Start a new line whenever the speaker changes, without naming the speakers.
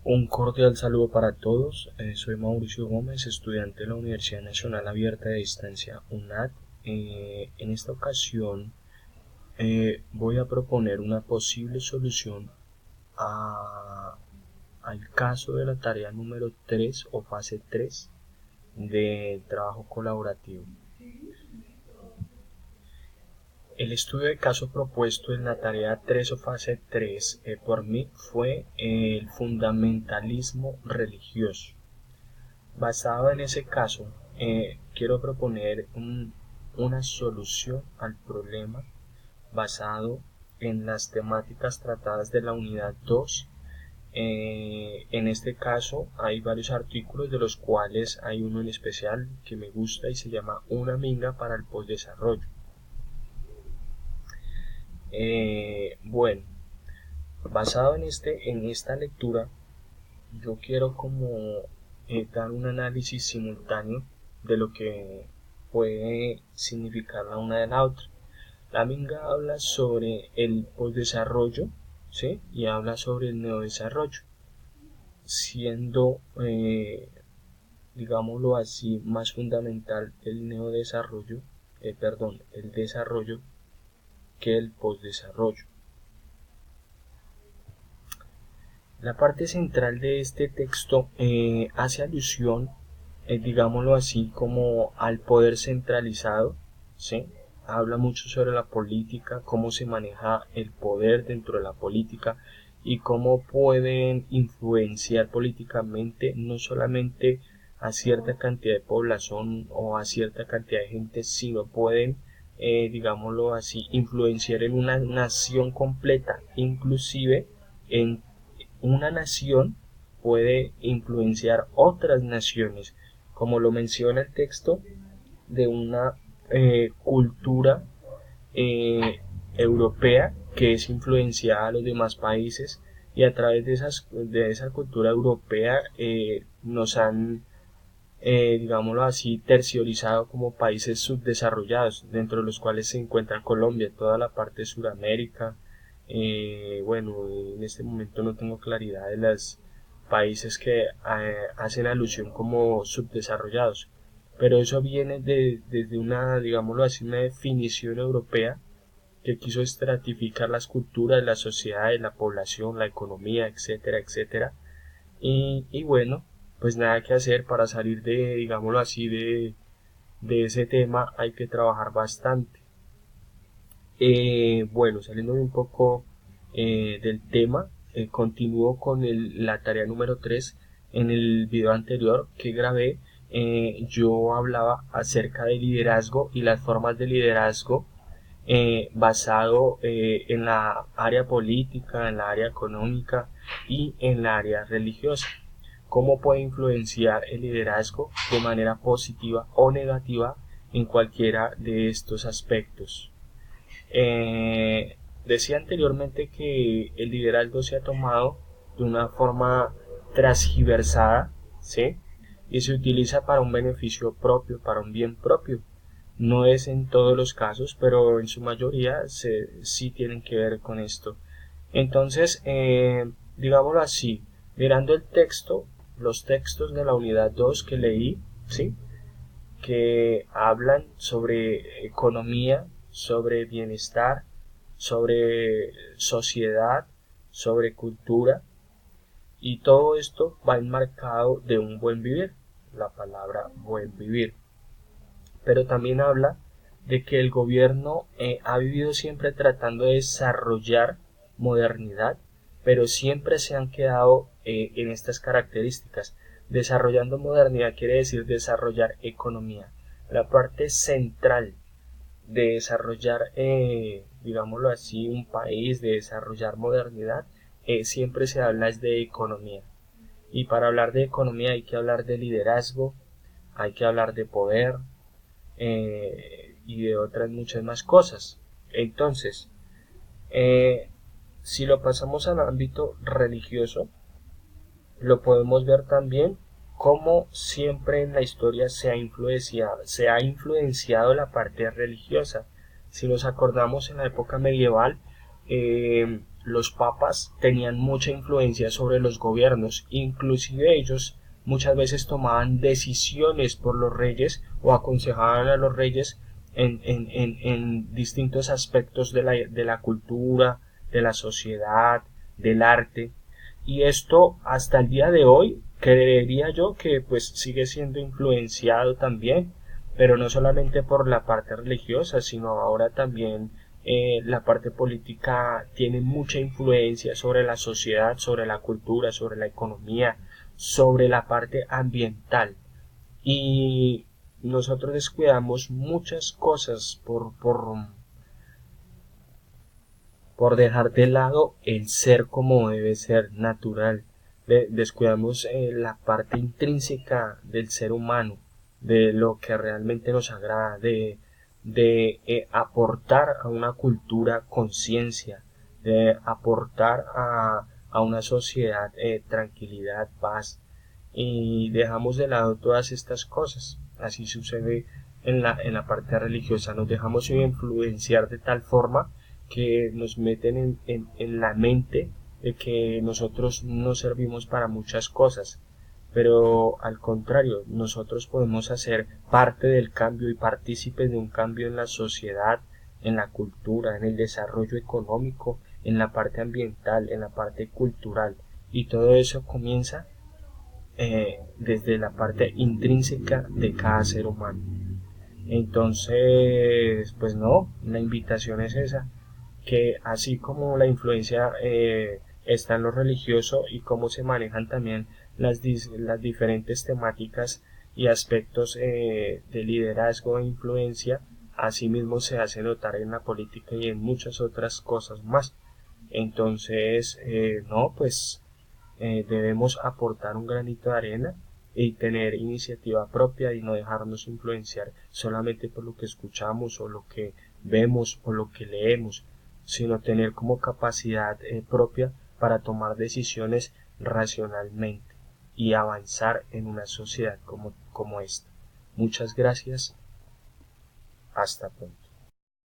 Un cordial saludo para todos. Soy Mauricio Gómez, estudiante de la Universidad Nacional Abierta de Distancia UNAD. En esta ocasión voy a proponer una posible solución al caso de la tarea número 3 o fase 3 del trabajo colaborativo. El estudio de caso propuesto en la tarea 3 o fase 3 por mí fue el fundamentalismo religioso. Basado en ese caso, quiero proponer una solución al problema basado en las temáticas tratadas de la unidad 2. En este caso hay varios artículos, de los cuales hay uno en especial que me gusta y se llama Una minga para el postdesarrollo. Bueno, basado en esta lectura, yo quiero dar un análisis simultáneo de lo que puede significar la una de la otra. La minga habla sobre el postdesarrollo, ¿sí? Y habla sobre el neodesarrollo, siendo, digámoslo así, más fundamental el neodesarrollo, el desarrollo que el postdesarrollo. La parte central de este texto hace alusión, digámoslo así, como al poder centralizado, ¿sí? Habla mucho sobre la política, cómo se maneja el poder dentro de la política y cómo pueden influenciar políticamente no solamente a cierta cantidad de población o a cierta cantidad de gente, sino pueden, digámoslo así, influenciar en una nación completa, inclusive en una nación puede influenciar otras naciones, como lo menciona el texto, de una cultura europea que es influenciada a los demás países, y a través de esa cultura europea nos han, digámoslo así, terciarizado como países subdesarrollados, dentro de los cuales se encuentra Colombia, toda la parte de Sudamérica. Bueno, en este momento no tengo claridad de los países que hacen alusión como subdesarrollados, pero eso viene desde una, digámoslo así, una definición europea que quiso estratificar las culturas, las sociedades, la población, la economía, etcétera, etcétera. Y bueno, pues nada que hacer para salir de, digámoslo así, de ese tema hay que trabajar bastante. Bueno, saliendo un poco del tema, continúo con la tarea número 3. En el video anterior que grabé, yo hablaba acerca del liderazgo y las formas de liderazgo basado en la área política, en la área económica y en la área religiosa. Cómo puede influenciar el liderazgo de manera positiva o negativa en cualquiera de estos aspectos. Decía anteriormente que el liderazgo se ha tomado de una forma transgiversada, ¿sí? Y se utiliza para un beneficio propio, para un bien propio. No es en todos los casos, pero en su mayoría sí tienen que ver con esto. Entonces, digámoslo así, mirando el texto, los textos de la unidad 2 que leí, ¿sí? Que hablan sobre economía, sobre bienestar, sobre sociedad, sobre cultura, y todo esto va enmarcado de un buen vivir, la palabra buen vivir. Pero también habla de que el gobierno ha vivido siempre tratando de desarrollar modernidad, pero siempre se han quedado en estas características. Desarrollando modernidad quiere decir desarrollar economía. La parte central de desarrollar, digámoslo así, un país, de desarrollar modernidad, siempre se habla es de economía. Y para hablar de economía hay que hablar de liderazgo, hay que hablar de poder, y de otras muchas más cosas. Entonces, si lo pasamos al ámbito religioso, lo podemos ver también como siempre en la historia se ha influenciado la parte religiosa. Si nos acordamos, en la época medieval, los papas tenían mucha influencia sobre los gobiernos, inclusive ellos muchas veces tomaban decisiones por los reyes o aconsejaban a los reyes en distintos aspectos de la cultura, de la sociedad, del arte. Y esto hasta el día de hoy creería yo que pues sigue siendo influenciado también, pero no solamente por la parte religiosa, sino ahora también la parte política tiene mucha influencia sobre la sociedad, sobre la cultura, sobre la economía, sobre la parte ambiental. Y nosotros descuidamos muchas cosas por dejar de lado el ser como debe ser, natural. Descuidamos la parte intrínseca del ser humano, de lo que realmente nos agrada, de aportar a una cultura conciencia, de aportar a una sociedad tranquilidad, paz, y dejamos de lado todas estas cosas. Así sucede en la parte religiosa, nos dejamos influenciar de tal forma que nos meten en la mente de que nosotros no servimos para muchas cosas, pero al contrario, nosotros podemos hacer parte del cambio y partícipes de un cambio en la sociedad, en la cultura, en el desarrollo económico, en la parte ambiental, en la parte cultural, y todo eso comienza desde la parte intrínseca de cada ser humano. Entonces, pues no, la invitación es esa, que así como la influencia está en lo religioso y cómo se manejan también las diferentes temáticas y aspectos de liderazgo e influencia, asimismo se hace notar en la política y en muchas otras cosas más. Entonces, no, pues debemos aportar un granito de arena y tener iniciativa propia y no dejarnos influenciar solamente por lo que escuchamos o lo que vemos o lo que leemos, sino tener como capacidad propia para tomar decisiones racionalmente y avanzar en una sociedad como esta. Muchas gracias. Hasta pronto.